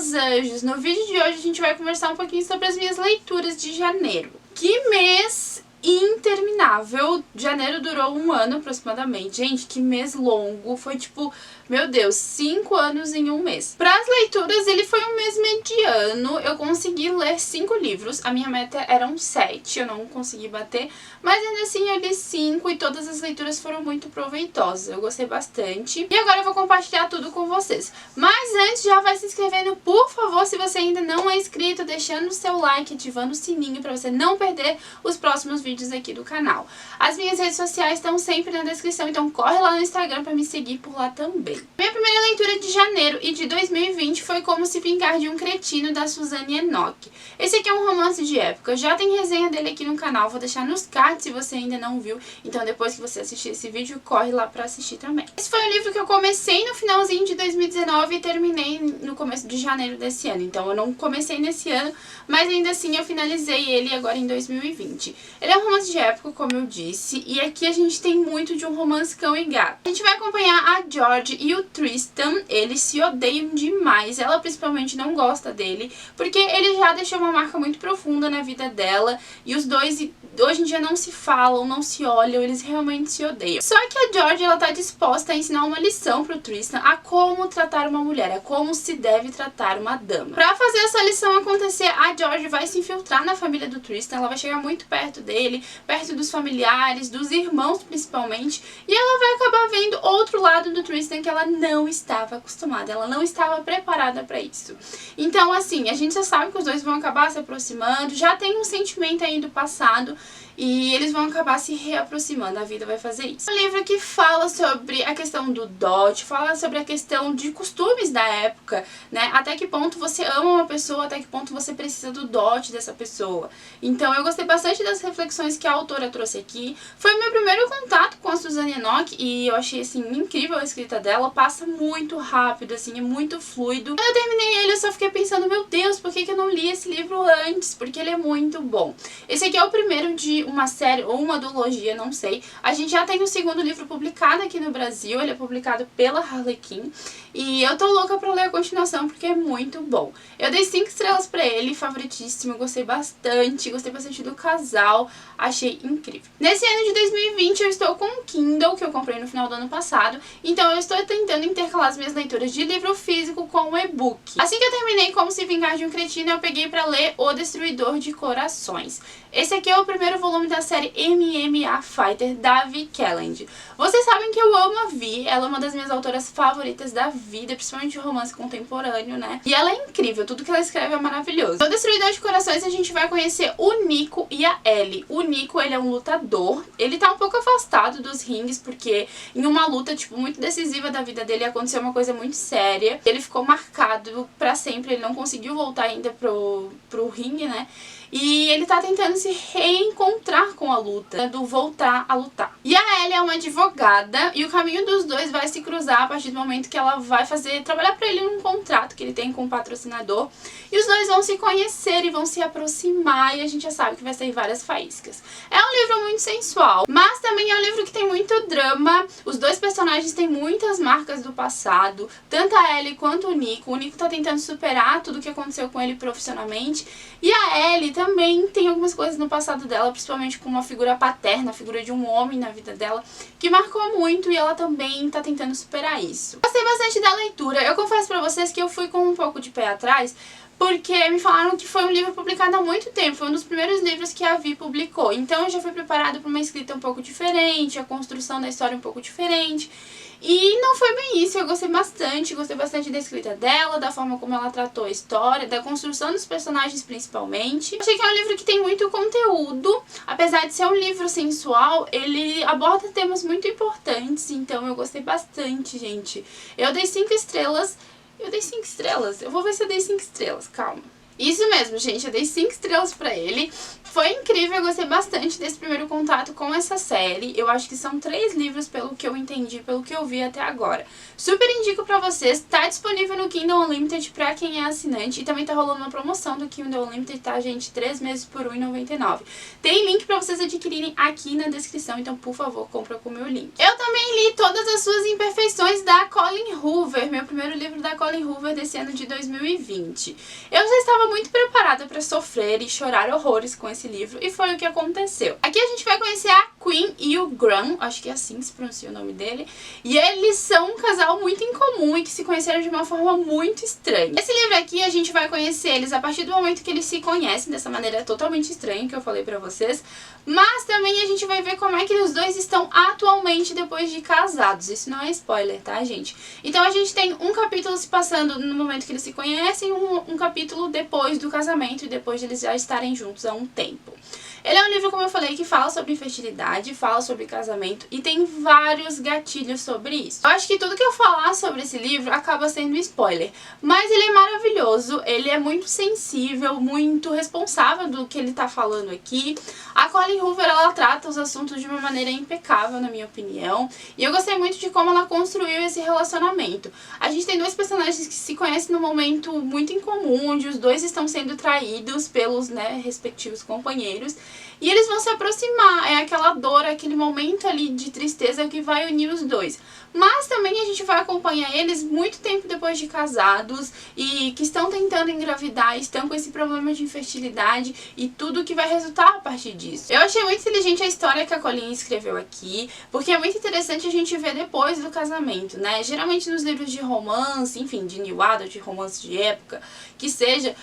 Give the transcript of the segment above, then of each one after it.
meus anjos! No vídeo de hoje a gente vai conversar um pouquinho sobre as minhas leituras de janeiro. Que mês interminável! Janeiro durou um ano aproximadamente. Gente, que mês longo! Foi tipo, meu Deus, 5 anos em um mês. Para as leituras, ele foi um mês mediano. Eu consegui ler 5 livros. A minha meta eram 7, eu não consegui bater. Mas ainda assim eu li 5 e todas as leituras foram muito proveitosas. Eu gostei bastante. E agora eu vou compartilhar tudo com vocês. Mas antes, já vai se inscrevendo, por favor, se você ainda não é inscrito, deixando o seu like, ativando o sininho para você não perder os próximos vídeos aqui do canal. As minhas redes sociais estão sempre na descrição, então corre lá no Instagram para me seguir por lá também. Minha primeira leitura de janeiro e de 2020 foi Como Se Vingar de um Cretino, da Suzanne Enoch. Esse aqui é um romance de época, já tem resenha dele aqui no canal, vou deixar nos cards se você ainda não viu, então depois que você assistir esse vídeo, corre lá pra assistir também. Esse foi um livro que eu comecei no finalzinho de 2019 e terminei no começo de janeiro desse ano, então eu não comecei nesse ano, mas ainda assim eu finalizei ele agora em 2020. Ele é um romance de época, como eu disse, e aqui a gente tem muito de um romance cão e gato. A gente vai acompanhar a George e o Tristan, eles se odeiam demais, ela principalmente não gosta dele, porque ele já deixou uma marca muito profunda na vida dela, e os dois hoje em dia não se falam, não se olham, eles realmente se odeiam. Só que a George, ela tá disposta a ensinar uma lição pro Tristan a como tratar uma mulher, a como se deve tratar uma dama. Pra fazer essa lição acontecer, a George vai se infiltrar na família do Tristan, ela vai chegar muito perto dele, perto dos familiares, dos irmãos principalmente, e ela vai acabar vendo outro lado do Tristan que ela não estava acostumada, ela não estava preparada pra isso. Então, assim, a gente já sabe que os dois vão acabar se aproximando, já tem um sentimento aí do passado, e eles vão acabar se reaproximando, a vida vai fazer isso. É um livro que fala sobre a questão do dote, fala sobre a questão de costumes da época, né? Até que ponto você ama uma pessoa, até que ponto você precisa do dote dessa pessoa. Então eu gostei bastante das reflexões que a autora trouxe aqui. Foi meu primeiro contato com a Suzanne Enoch e eu achei, assim, incrível a escrita dela. Passa muito rápido, assim, é muito fluido. Quando eu terminei ele, eu só fiquei pensando, meu Deus, por que eu não li esse livro antes? Porque ele é muito bom. Esse aqui é o primeiro de uma série ou uma duologia, não sei. A gente já tem o segundo livro publicado aqui no Brasil, ele é publicado pela Harlequin, e eu tô louca pra ler a continuação porque é muito bom. Eu dei 5 estrelas pra ele, favoritíssimo, gostei bastante do casal, achei incrível. Nesse ano de 2020 eu estou com um Kindle que eu comprei no final do ano passado, então eu estou tentando intercalar as minhas leituras de livro físico com o e-book. Assim que eu terminei Como Se Vingar de um Cretino, eu peguei pra ler O Destruidor de Corações. Esse aqui é o primeiro volume da série MMA Fighter, da Vi Kelland. Vocês sabem que eu amo a Vi, ela é uma das minhas autoras favoritas da vida, principalmente de romance contemporâneo, né? E ela é incrível, tudo que ela escreve é maravilhoso. No Destruidor de Corações a gente vai conhecer o Nico e a Ellie. O Nico, ele é um lutador, ele tá um pouco afastado dos rings, porque em uma luta, tipo, muito decisiva da vida dele aconteceu uma coisa muito séria. Ele ficou marcado pra sempre, ele não conseguiu voltar ainda pro ringue, né? E ele tá tentando se reencontrar com a luta, do voltar a lutar. E a Ellie é uma advogada e o caminho dos dois vai se cruzar a partir do momento que ela vai trabalhar pra ele num contrato que ele tem com um patrocinador. E os dois vão se conhecer e vão se aproximar e a gente já sabe que vai sair várias faíscas. É um livro muito sensual, mas também é um livro que tem muito drama. Os dois personagens têm muitas marcas do passado, tanto a Ellie quanto o Nico. O Nico tá tentando superar tudo o que aconteceu com ele profissionalmente e a Ellie também tem algumas coisas no passado dela, principalmente com uma figura paterna, a figura de um homem na vida dela, que marcou muito e ela também tá tentando superar isso. Gostei bastante da leitura. Eu confesso pra vocês que eu fui com um pouco de pé atrás, porque me falaram que foi um livro publicado há muito tempo, foi um dos primeiros livros que a Vi publicou. Então eu já fui preparada para uma escrita um pouco diferente, a construção da história um pouco diferente. E não foi bem isso, eu gostei bastante da escrita dela, da forma como ela tratou a história, da construção dos personagens principalmente. Achei que é um livro que tem muito conteúdo, apesar de ser um livro sensual, ele aborda temas muito importantes, então eu gostei bastante, gente. Eu dei 5 estrelas, eu vou ver se eu dei 5 estrelas, calma. Isso mesmo, gente, eu dei 5 estrelas pra ele. Foi incrível, eu gostei bastante desse primeiro contato com essa série. Eu acho que são 3 livros pelo que eu entendi, pelo que eu vi até agora. Super indico pra vocês, tá disponível no Kindle Unlimited pra quem é assinante. E também tá rolando uma promoção do Kindle Unlimited, tá, gente? 3 meses por R$1,99. Tem link pra vocês adquirirem aqui na descrição, então por favor, compra com o meu link. Eu também li Todas as Suas Imperfeições da Colleen Hoover, meu primeiro livro da Colleen Hoover desse ano de 2020. Eu já estava muito preparada pra sofrer e chorar horrores com esse livro, e foi o que aconteceu. Aqui a gente vai conhecer a Queen e o Graham, acho que é assim que se pronuncia o nome dele, e eles são um casal muito incomum e que se conheceram de uma forma muito estranha. Esse livro aqui a gente vai conhecer eles a partir do momento que eles se conhecem, dessa maneira totalmente estranha que eu falei pra vocês, mas também a gente vai ver como é que os dois estão atualmente depois de casados. Isso não é spoiler, tá, gente? Então a gente tem um capítulo se passando no momento que eles se conhecem, um capítulo depois do casamento e depois de eles já estarem juntos há um tempo. Ele é um livro, como eu falei, que fala sobre infertilidade, fala sobre casamento e tem vários gatilhos sobre isso. Eu acho que tudo que eu falar sobre esse livro acaba sendo spoiler, mas ele é maravilhoso, ele é muito sensível, muito responsável do que ele tá falando aqui. A Colleen Hoover, ela trata os assuntos de uma maneira impecável, na minha opinião, e eu gostei muito de como ela construiu esse relacionamento. A gente tem 2 personagens que se conhecem num momento muito incomum, onde os dois estão sendo traídos pelos, respectivos companheiros, e eles vão se aproximar, é aquela dor, aquele momento ali de tristeza que vai unir os dois. Mas também a gente vai acompanhar eles muito tempo depois de casados e que estão tentando engravidar, estão com esse problema de infertilidade e tudo que vai resultar a partir disso. Eu achei muito inteligente a história que a Colleen escreveu aqui, porque é muito interessante a gente ver depois do casamento, né? Geralmente nos livros de romance, enfim, de new adult, de romance de época, que seja,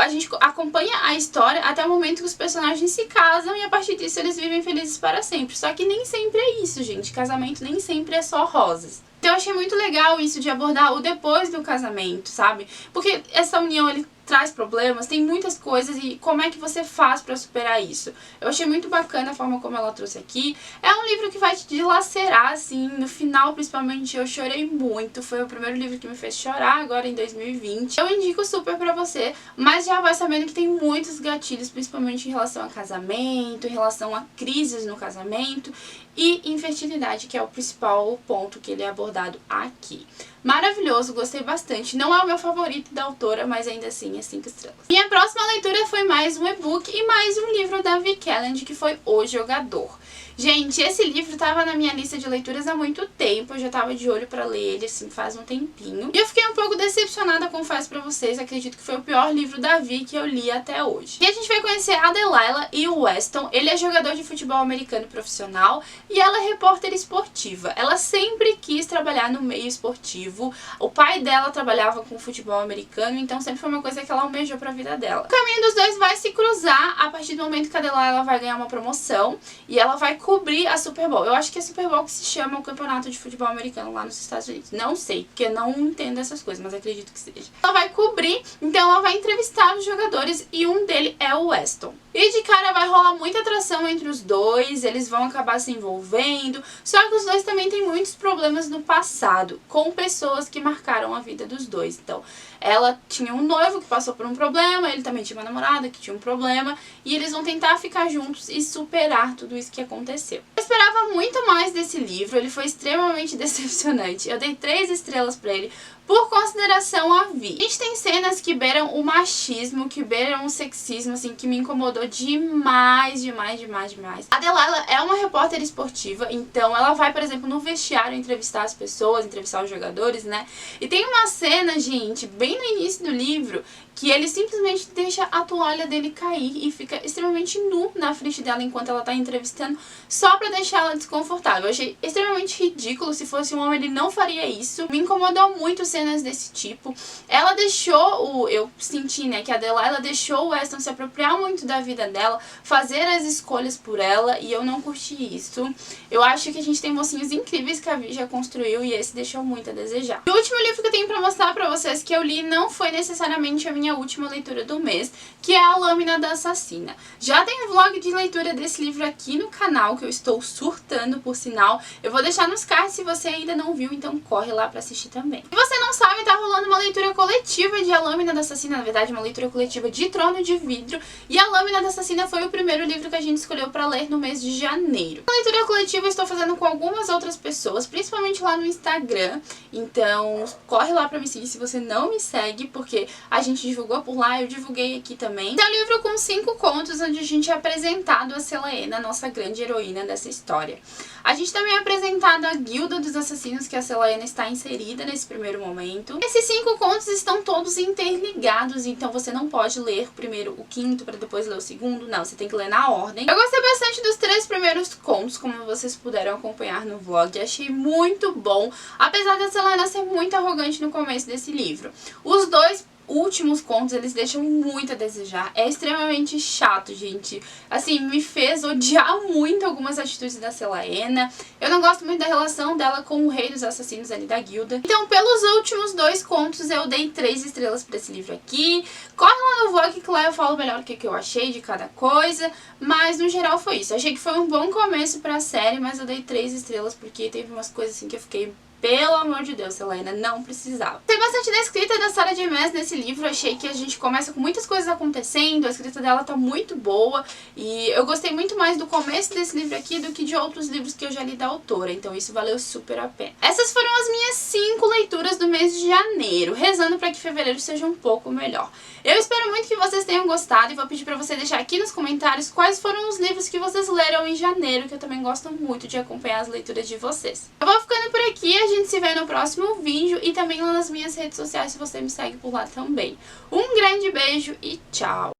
a gente acompanha a história até o momento que os personagens se casam e a partir disso eles vivem felizes para sempre. Só que nem sempre é isso, gente. Casamento nem sempre é só rosas. Então eu achei muito legal isso de abordar o depois do casamento, sabe? Porque essa união, ele traz problemas, tem muitas coisas e como é que você faz pra superar isso. Eu achei muito bacana a forma como ela trouxe aqui. É um livro que vai te dilacerar, assim, no final principalmente eu chorei muito. Foi o primeiro livro que me fez chorar agora em 2020. Eu indico super pra você, mas já vai sabendo que tem muitos gatilhos, principalmente em relação a casamento, em relação a crises no casamento e infertilidade, que é o principal ponto que ele é abordado aqui. Maravilhoso, gostei bastante. Não é o meu favorito da autora, mas ainda assim é 5 estrelas. Minha próxima leitura foi mais um e-book e mais um livro da Vicky Kelland, que foi O Jogador. Gente, esse livro tava na minha lista de leituras há muito tempo, eu já tava de olho pra ler ele, assim, faz um tempinho. E eu fiquei um pouco decepcionada, confesso pra vocês, acredito que foi o pior livro da Vi que eu li até hoje. E a gente vai conhecer a Delilah e o Weston. Ele é jogador de futebol americano profissional e ela é repórter esportiva. Ela sempre quis trabalhar no meio esportivo. O pai dela trabalhava com futebol americano, então sempre foi uma coisa que ela almejou pra vida dela. O caminho dos dois vai se cruzar a partir do momento que a Delilah vai ganhar uma promoção e ela vai cobrir a Super Bowl. Eu acho que é Super Bowl que se chama o campeonato de futebol americano lá nos Estados Unidos. Não sei, porque eu não entendo essas coisas, mas acredito que seja. Ela vai cobrir, então ela vai entrevistar os jogadores e um deles é o Weston. E de cara vai rolar muita atração entre os dois, eles vão acabar se envolvendo, só que os dois também têm muitos problemas no passado, com pessoas que marcaram a vida dos dois. Então, ela tinha um noivo que passou por um problema, ele também tinha uma namorada que tinha um problema, e eles vão tentar ficar juntos e superar tudo isso que aconteceu. Eu esperava muito mais desse livro, ele foi extremamente decepcionante. Eu dei 3 estrelas pra ele, por consideração a Vi. A gente tem cenas que beiram o machismo, que beiram o sexismo, assim, que me incomodou demais, demais, demais, demais. A Delilah é uma repórter esportiva, então ela vai, por exemplo, no vestiário entrevistar as pessoas, entrevistar os jogadores, né? E tem uma cena, gente, bem no início do livro, que ele simplesmente deixa a toalha dele cair e fica extremamente nu na frente dela enquanto ela tá entrevistando, só pra deixar ela desconfortável. Eu achei extremamente ridículo, se fosse um homem ele não faria isso. Me incomodou muito cenas desse tipo. Ela deixou eu senti, né, que a Delilah deixou o Weston se apropriar muito da vida dela, fazer as escolhas por ela, e eu não curti isso. Eu acho que a gente tem mocinhos incríveis que a Vi já construiu e esse deixou muito a desejar. E o último livro que eu tenho pra mostrar pra vocês que eu li não foi necessariamente a minha última leitura do mês, que é A Lâmina da Assassina. Já tem um vlog de leitura desse livro aqui no canal, que eu estou surtando, por sinal. Eu vou deixar nos cards se você ainda não viu, então corre lá pra assistir também. Se você não sabe, tá rolando uma leitura coletiva de A Lâmina da Assassina, na verdade uma leitura coletiva de Trono de Vidro, e A Lâmina da Assassina foi o primeiro livro que a gente escolheu pra ler no mês de janeiro. A leitura coletiva eu estou fazendo com algumas outras pessoas, principalmente lá no Instagram, então corre lá pra me seguir se você não me segue, porque a gente divulgou por lá, eu divulguei aqui também. É um livro com 5 contos, onde a gente é apresentado a Celaena, nossa grande heroína dessa história. A gente também é apresentado a Guilda dos Assassinos, que a Celaena está inserida nesse primeiro momento. Esses 5 contos estão todos interligados, então você não pode ler primeiro o quinto para depois ler o segundo, não, você tem que ler na ordem. Eu gostei bastante dos 3 primeiros contos, como vocês puderam acompanhar no vlog, achei muito bom, apesar da Celaena ser muito arrogante no começo desse livro. Os 2 últimos contos, eles deixam muito a desejar. É extremamente chato, gente. Assim, me fez odiar muito algumas atitudes da Celaena. Eu não gosto muito da relação dela com o rei dos assassinos ali da guilda. Então, pelos últimos 2 contos, eu dei 3 estrelas pra esse livro aqui. Corre lá no vlog que lá eu falo melhor o que eu achei de cada coisa. Mas, no geral, foi isso. Achei que foi um bom começo pra série, mas eu dei 3 estrelas porque teve umas coisas assim que eu fiquei... Pelo amor de Deus, Celaena não precisava. Tem bastante da escrita da Sarah J. Maas nesse livro. Achei que a gente começa com muitas coisas acontecendo. A escrita dela tá muito boa. E eu gostei muito mais do começo desse livro aqui do que de outros livros que eu já li da autora. Então isso valeu super a pena. Essas foram as minhas 5 leituras do mês de janeiro. Rezando pra que fevereiro seja um pouco melhor. Eu espero muito que vocês tenham gostado. E vou pedir pra você deixar aqui nos comentários quais foram os livros que vocês leram em janeiro. Que eu também gosto muito de acompanhar as leituras de vocês. Eu vou ficando por aqui. A gente se vê no próximo vídeo e também lá nas minhas redes sociais se você me segue por lá também. Um grande beijo e tchau!